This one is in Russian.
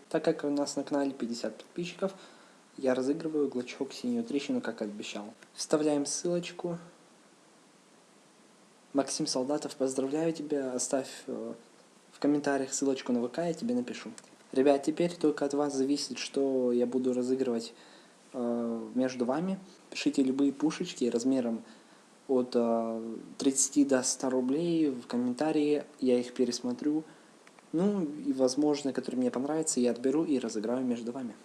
Так как у нас на канале 50 подписчиков, я разыгрываю Глочок Синюю Трещину, как обещал. Вставляем ссылочку. Максим Солдатов, поздравляю тебя. Оставь в комментариях ссылочку на ВК, я тебе напишу. Ребят, теперь только от вас зависит, что я буду разыгрывать между вами. Пишите любые пушечки размером от 30 до 100 рублей в комментарии, я их пересмотрю. Ну и возможно, которые мне понравятся, я отберу и разыграю между вами.